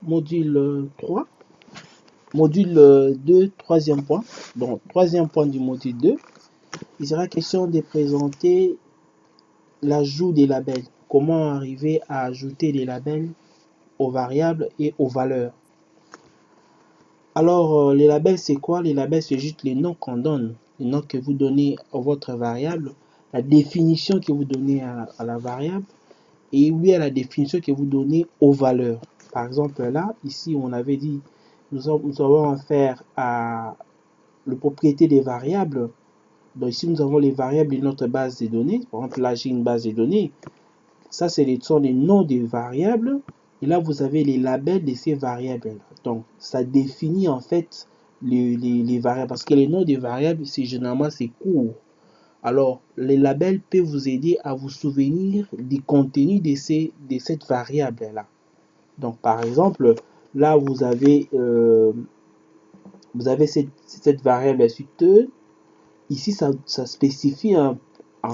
module 3, module 2, troisième point. Donc, troisième point du module 2, il sera question de présenter l'ajout des labels. Comment arriver à ajouter des labels aux variables et aux valeurs. Alors, les labels, c'est quoi? Les labels, c'est juste les noms qu'on donne, les noms que vous donnez à votre variable, la définition que vous donnez à la variable, et oui, à la définition que vous donnez aux valeurs. Par exemple, là, ici, on avait dit, nous avons affaire à la propriété des variables. Donc, ici, nous avons les variables de notre base de données. Par exemple, là, j'ai une base de données. Ça, sont les noms des variables. Et là, vous avez les labels de ces variables. Donc, ça définit en fait les variables. Parce que les noms des variables, généralement, c'est court. Alors, les labels peuvent vous aider à vous souvenir du contenu de cette variable-là. Donc, par exemple, là, vous avez cette variable suiteuse. Ici, ça spécifie en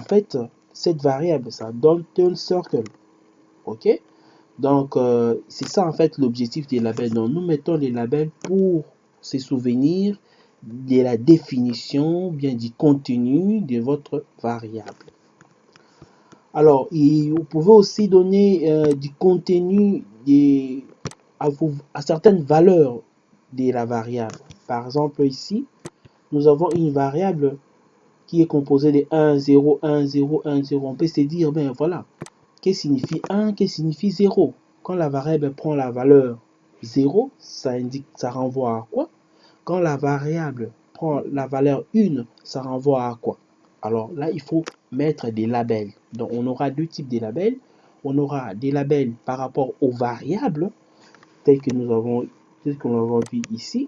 fait cette variable. Ça donne turn circle. OK? Donc, c'est ça en fait l'objectif des labels. Donc, nous mettons les labels pour se souvenir de la définition, bien du contenu de votre variable. Alors, vous pouvez aussi donner du contenu à certaines valeurs de la variable. Par exemple, ici, nous avons une variable qui est composée de 1, 0, 1, 0, 1, 0. On peut se dire, ben voilà, qu'est-ce que signifie 1, qu'est-ce que signifie 0? Quand la variable prend la valeur 0, ça renvoie à quoi? Quand la variable prend la valeur 1, ça renvoie à quoi? Alors là, il faut mettre des labels. Donc, on aura deux types de labels. On aura des labels par rapport aux variables, tels que nous avons vu ici.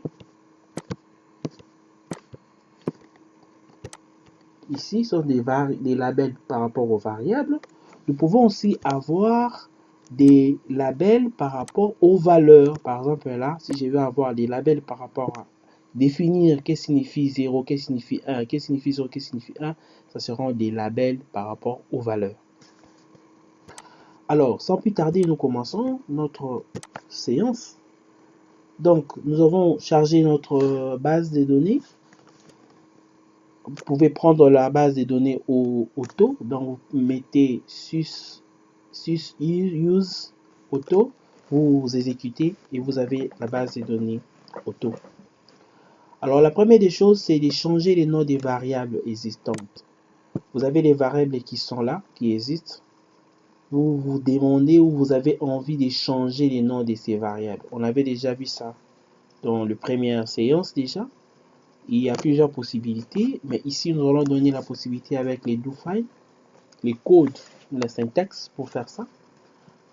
Ici sont des labels par rapport aux variables. Nous pouvons aussi avoir des labels par rapport aux valeurs. Par exemple, là, si je veux avoir des labels par rapport à définir qu'est-ce que signifie 0, qu'est-ce que signifie 1, qu'est-ce que signifie 0, qu'est-ce que signifie 1, ça seront des labels par rapport aux valeurs. Alors, sans plus tarder, nous commençons notre séance. Donc, nous avons chargé notre base de données. Vous pouvez prendre la base de données auto. Donc, vous mettez sus use auto, vous exécutez et vous avez la base de données auto. Alors, la première des choses, c'est de changer les noms des variables existantes. Vous avez les variables qui sont là, qui existent. Vous vous demandez où vous avez envie de changer les noms de ces variables. On avait déjà vu ça dans la première séance déjà. Il y a plusieurs possibilités, mais ici nous allons donner la possibilité avec les do files, les codes, la syntaxe pour faire ça.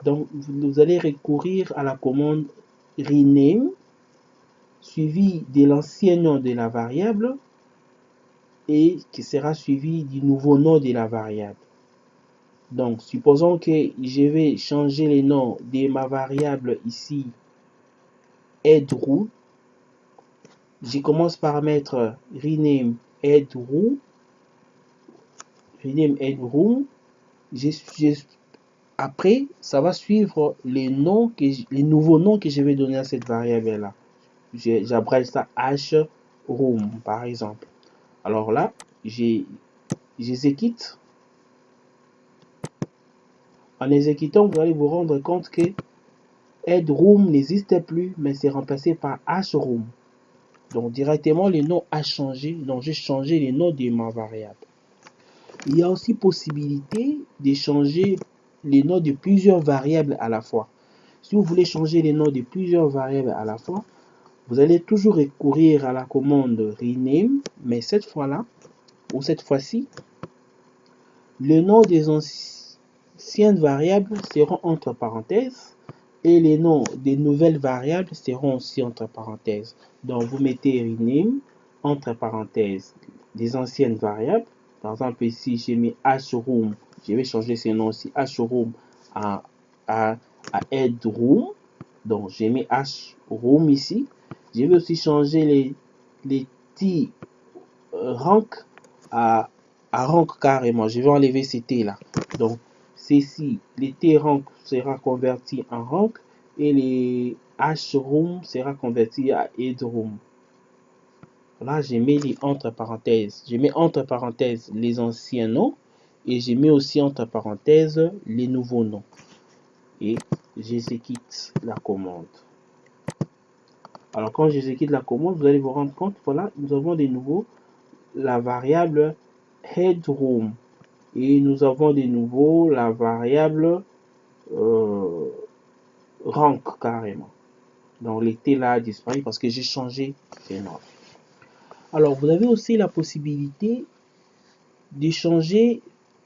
Donc vous allez recourir à la commande rename suivi de l'ancien nom de la variable et qui sera suivi du nouveau nom de la variable. Donc supposons que je vais changer les noms de ma variable ici headroom. Je commence par mettre rename headroom. Rename headroom. Après, ça va suivre les nouveaux noms que je vais donner à cette variable là. J'abrège ça hroom par exemple. Alors là, j'exécute. En exécutant, vous allez vous rendre compte que headroom n'existe plus, mais c'est remplacé par hroom. Donc directement, le nom a changé. Donc j'ai changé les noms de ma variable. Il y a aussi possibilité de changer les noms de plusieurs variables à la fois. Si vous voulez changer les noms de plusieurs variables à la fois, vous allez toujours recourir à la commande rename, mais cette fois-là, ou cette fois-ci, le nom des anciennes variables seront entre parenthèses et les noms des nouvelles variables seront aussi entre parenthèses. Donc vous mettez rename entre parenthèses des anciennes variables. Par exemple ici j'ai mis hroom, je vais changer ce nom aussi hroom à headroom. Donc j'ai mis hroom ici. Je vais aussi changer les t rank à rank carrément. Je vais enlever ces t là. Donc ceci, les t rank sera converti en rank et H-room sera converti à headroom. Là, j'ai mis les entre parenthèses. Je mets entre parenthèses les anciens noms et j'ai mis aussi entre parenthèses les nouveaux noms. Et j'exécute la commande. Alors, quand j'exécute la commande, vous allez vous rendre compte, voilà, nous avons de nouveau la variable headroom. Et nous avons de nouveau la variable rank carrément. Donc, les T là a disparu parce que j'ai changé les noms. Alors, vous avez aussi la possibilité de changer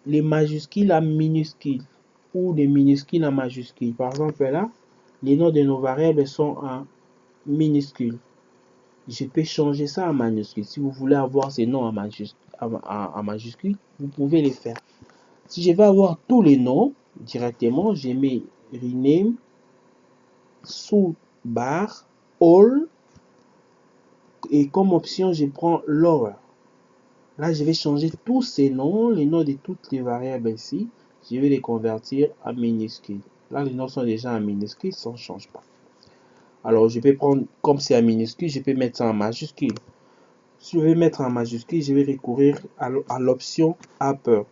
les majuscules en minuscules ou les minuscules en majuscules. Par exemple, là, les noms de nos variables sont en minuscules. Je peux changer ça en majuscules. Si vous voulez avoir ces noms en majuscules, vous pouvez les faire. Si je veux avoir tous les noms directement, je mets rename sous barre all et comme option, je prends lower. Là, je vais changer tous ces noms, les noms de toutes les variables ici. Je vais les convertir en minuscules. Là, les noms sont déjà en minuscules, ça ne change pas. Alors, je vais prendre, comme c'est en minuscule, je peux mettre ça en majuscule. Si je vais mettre en majuscule, je vais recourir à l'option upper.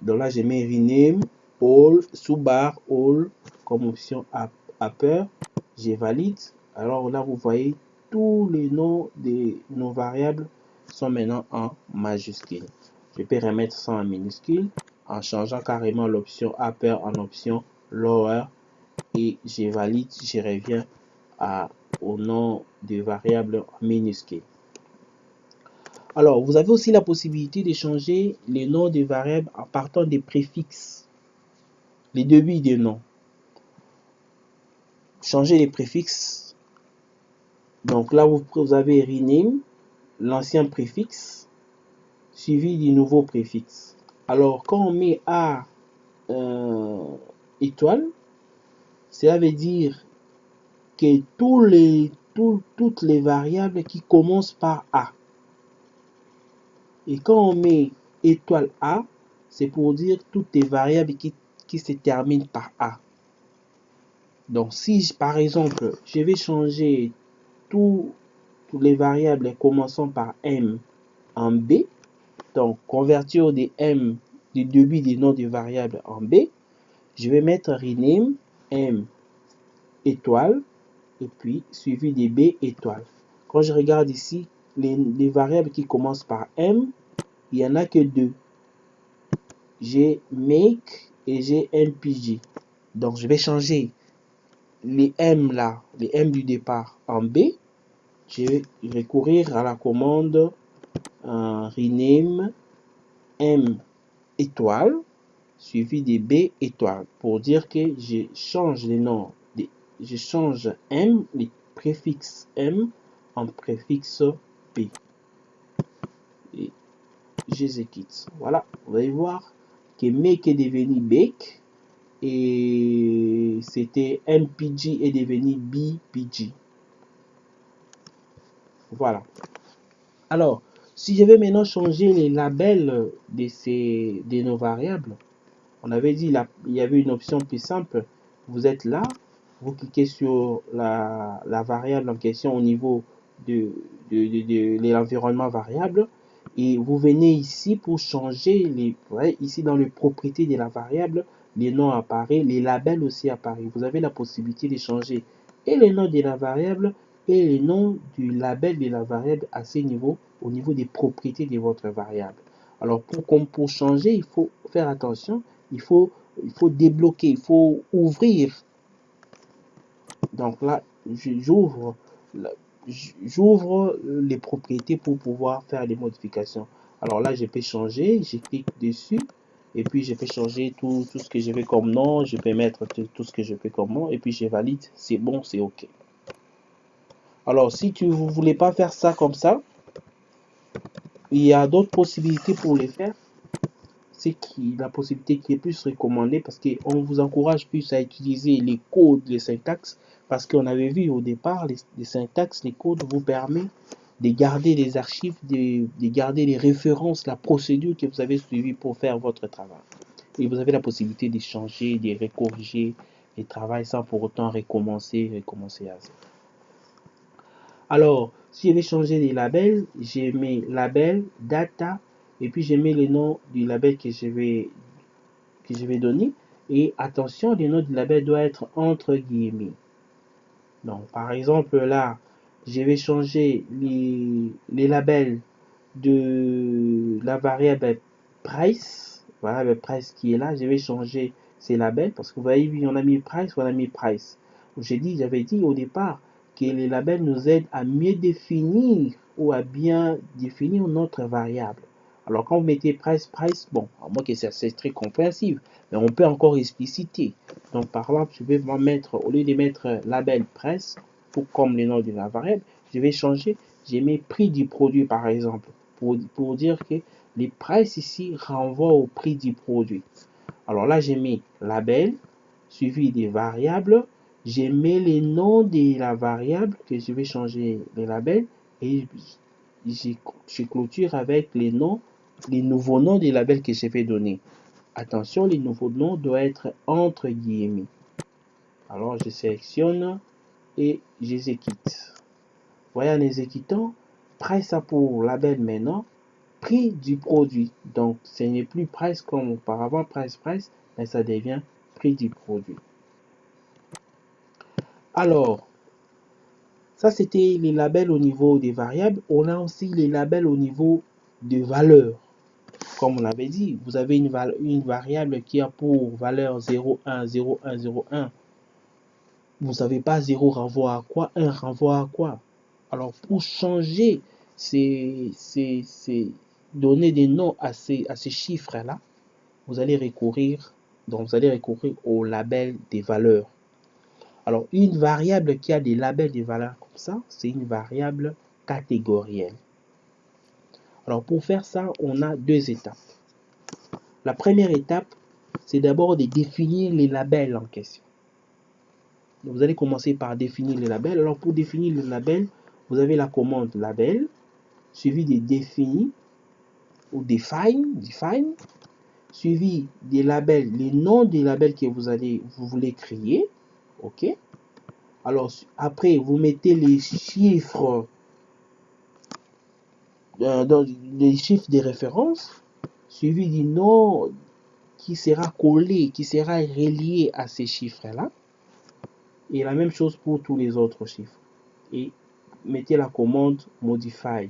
Donc là, je mets rename all sous barre all comme option upper. Je valide. Alors là, vous voyez, tous les noms de nos variables sont maintenant en majuscule. Je peux remettre ça en minuscule en changeant carrément l'option upper en option lower et je valide, je reviens au nom de variables minuscules. Alors, vous avez aussi la possibilité de changer les noms des variables en partant des préfixes, les débuts des noms. Changer les préfixes. Donc là, vous avez rename, l'ancien préfixe, suivi du nouveau préfixe. Alors, quand on met A étoile, cela veut dire que toutes les variables qui commencent par A. Et quand on met étoile A, c'est pour dire toutes les variables qui se terminent par A. Donc, si par exemple, je vais changer toutes les variables commençant par M en B, donc convertir des M, du début des noms des variables en B, je vais mettre rename M étoile et puis suivi des B étoiles. Quand je regarde ici, les variables qui commencent par M, il n'y en a que deux. J'ai make et j'ai mpg. Donc je vais changer les M là, les M du départ en B. Je vais recourir à la commande rename M étoile suivi des B étoiles pour dire que je change les noms, je change M, les préfixes M en préfixe P. Et j'exécute. Voilà, vous allez voir que make est devenu bake et c'était mpg est devenu bpg. Voilà. Alors, si je vais maintenant changer les labels de nos variables, on avait dit il y avait une option plus simple. Vous êtes là, vous cliquez sur la variable en question au niveau de l'environnement variable et vous venez ici pour changer les, vous voyez, ici dans les propriétés de la variable, les noms apparaissent, les labels aussi apparaissent. Vous avez la possibilité de changer et les noms de la variable et les noms du label de la variable à ce niveau, au niveau des propriétés de votre variable. Alors pour changer, il faut faire attention, il faut débloquer, il faut ouvrir. Donc là, j'ouvre les propriétés pour pouvoir faire les modifications. Alors là, je peux changer, je clique dessus et puis je peux changer tout ce que je veux comme nom, je peux mettre tout ce que je veux comme nom et puis je valide, c'est bon, c'est OK. Alors si vous ne voulez pas faire ça comme ça, il y a d'autres possibilités pour les faire. C'est la possibilité qui est plus recommandée parce qu'on vous encourage plus à utiliser les codes, les syntaxes, parce qu'on avait vu au départ, les syntaxes, les codes vous permettent de garder les archives, de garder les références, la procédure que vous avez suivie pour faire votre travail. Et vous avez la possibilité de changer, de corriger et travaille sans pour autant recommencer à zéro. Alors, si je vais changer les labels, j'ai mes labels, data, et puis je mets le nom du label que je vais donner. Et attention, le nom du label doit être entre guillemets. Donc, par exemple, là, je vais changer les labels de la variable price. Voilà, le price qui est là. Je vais changer ces labels parce que vous voyez, on a mis price, on a mis price. J'avais dit au départ que les labels nous aident à mieux définir ou à bien définir notre variable. Alors, quand vous mettez price, bon, à moins que c'est très compréhensible, mais on peut encore expliciter. Donc, par exemple, je vais mettre, au lieu de mettre label price, comme le nom de la variable, je vais changer, j'ai mis prix du produit, par exemple, pour dire que les prices ici renvoient au prix du produit. Alors là, j'ai mis label, suivi des variables, j'ai mis les noms de la variable que je vais changer les labels et je clôture avec les nouveaux noms des labels que je vais donner. Attention, les nouveaux noms doivent être entre guillemets. Alors, je sélectionne et j'exécute. Voyez, en exécutant, price pour label maintenant, prix du produit. Donc, ce n'est plus price comme auparavant, price, mais ça devient prix du produit. Alors, ça c'était les labels au niveau des variables. On a aussi les labels au niveau des valeurs. Comme on l'avait dit, vous avez une variable qui a pour valeur 0, 1, 0, 1, 0, 1. Vous ne savez pas 0 renvoie à quoi, 1 renvoie à quoi. Alors, pour changer donner des noms à ces chiffres-là, vous allez recourir au label des valeurs. Alors, une variable qui a des labels des valeurs comme ça, c'est une variable catégorielle. Alors, pour faire ça, on a deux étapes. La première étape, c'est d'abord de définir les labels en question. Donc, vous allez commencer par définir les labels. Alors, pour définir le label, vous avez la commande label, suivi de défini ou define, suivi des labels, les noms des labels que vous voulez créer. OK? Alors, après, vous mettez les chiffres, dans les chiffres de référence, suivi du nom qui sera collé, qui sera relié à ces chiffres-là. Et la même chose pour tous les autres chiffres. Et mettez la commande modify.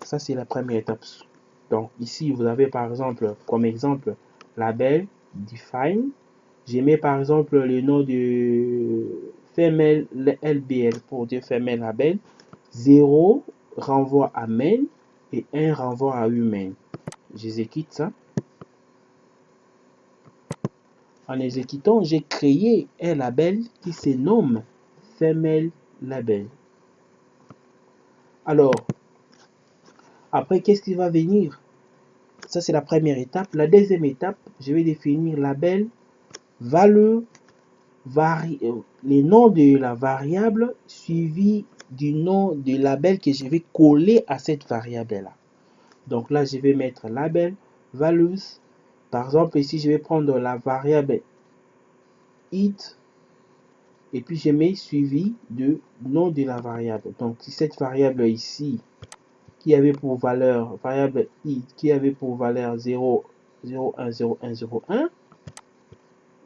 Ça, c'est la première étape. Donc, ici, vous avez par exemple, comme exemple, label, define. J'ai mis par exemple le nom de femelle LBL pour dire femelle label. 0 renvoie à men et 1 renvoie à humain. J'exécute ça. En exécutant, j'ai créé un label qui se nomme femelle label. Alors, après, qu'est-ce qui va venir? Ça, c'est la première étape. La deuxième étape, je vais définir label, valeur, les noms de la variable suivi du nom du label que je vais coller à cette variable-là. Donc là, je vais mettre label, values. Par exemple, ici, je vais prendre la variable it et puis je mets suivi de nom de la variable. Donc, si cette variable ici, qui avait pour valeur, variable it, qui avait pour valeur 0, 0, 1, 0, 1, 0, 1,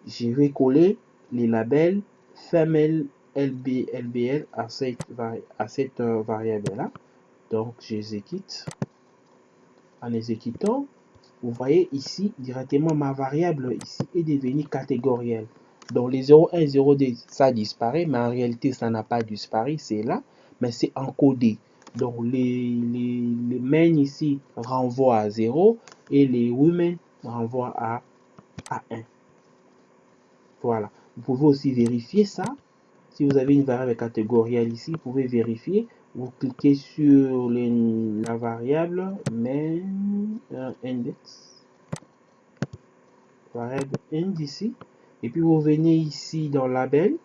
je vais coller les labels femelle LBL à cette variable-là. Donc, j'exécute. En exécutant, vous voyez ici, directement, ma variable ici est devenue catégorielle. Donc, les 0, 1, 0, 2, ça disparaît, mais en réalité, ça n'a pas disparu, c'est là, mais c'est encodé. Donc, les men ici renvoient à 0 et les women renvoient à 1. Voilà. Vous pouvez aussi vérifier ça. Si vous avez une variable catégorielle ici, vous pouvez vérifier. Vous cliquez sur la variable main index, variable ind ici, et puis vous venez ici dans label,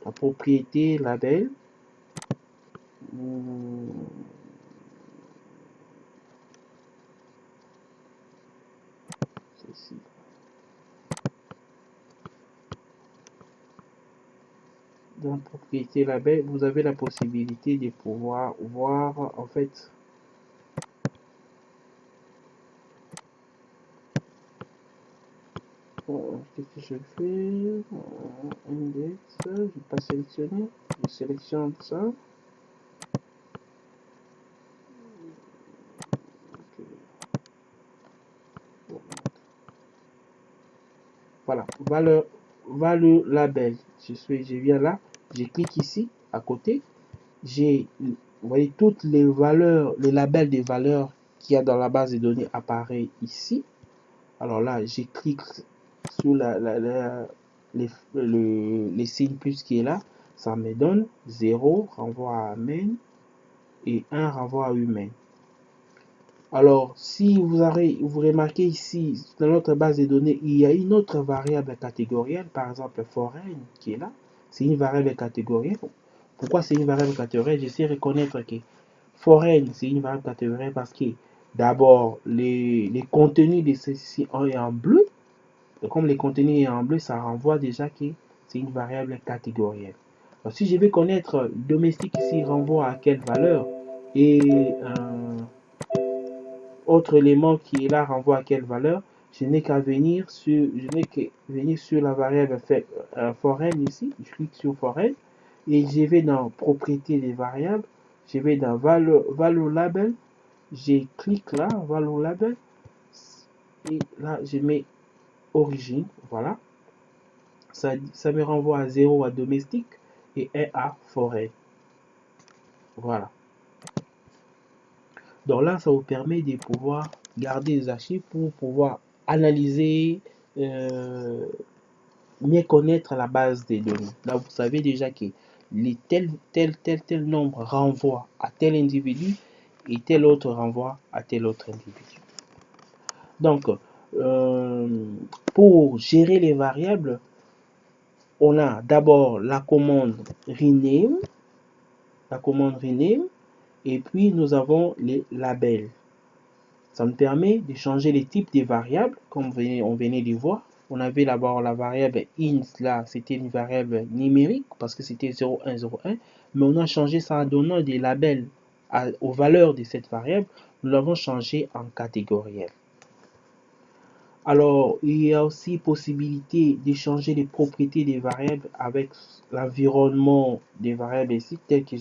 la propriété label. Ceci. dans propriété label, vous avez la possibilité de pouvoir voir en fait qu'est-ce que je fais, index, je vais pas sélectionner, je sélectionne ça. Voilà, valeur label. Je viens là, je clique ici à côté. J'ai, vous voyez, toutes les valeurs, les labels des valeurs qu'il y a dans la base de données apparaît ici. Alors là, je clique sur les signes plus qui est là. Ça me donne 0 renvoie à main et 1 renvoie à humain. Alors, si vous remarquez ici, dans notre base de données, il y a une autre variable catégorielle, par exemple foreign, qui est là. C'est une variable catégorielle. Pourquoi c'est une variable catégorielle? Je sais reconnaître que foreign, c'est une variable catégorielle parce que d'abord, les contenus de ceci est en bleu. Et comme les contenus sont en bleu, ça renvoie déjà que c'est une variable catégorielle. Alors, si je vais connaître domestique ici renvoie à quelle valeur et autre élément qui est là renvoie à quelle valeur, je n'ai qu'à venir sur la variable foreign ici, je clique sur foreign et je vais dans propriété des variables, je vais dans value label, je clique là, value label et là je mets origine, voilà, ça me renvoie à 0 à domestique et 1 à foreign, voilà. Donc là, ça vous permet de pouvoir garder les archives pour pouvoir analyser, mieux connaître la base des données. Là, vous savez déjà que tel nombre renvoie à tel individu et tel autre renvoie à tel autre individu. Donc, pour gérer les variables, on a d'abord la commande rename, et puis nous avons les labels. Ça nous permet de changer les types de variables, comme on venait de voir. On avait d'abord la variable int, là, c'était une variable numérique, parce que c'était 0, 1, 0, 1. Mais on a changé ça en donnant des labels aux valeurs de cette variable. Nous l'avons changé en catégoriel. Alors, il y a aussi possibilité de changer les propriétés des variables avec l'environnement des variables ici, tel que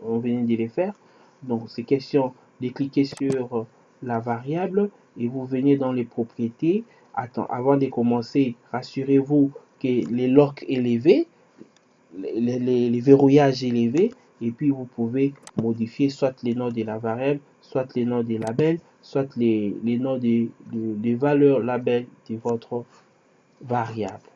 on venait de les faire. Donc, c'est question de cliquer sur la variable et vous venez dans les propriétés. Avant de commencer, rassurez-vous que les locks élevés, les verrouillages élevés, et puis vous pouvez modifier soit les noms de la variable, soit les noms des labels, soit les noms des valeurs labels de votre variable.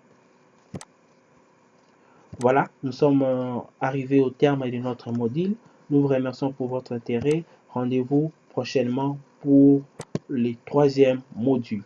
Voilà, nous sommes arrivés au terme de notre module. Nous vous remercions pour votre intérêt. Rendez-vous prochainement pour le 3e module.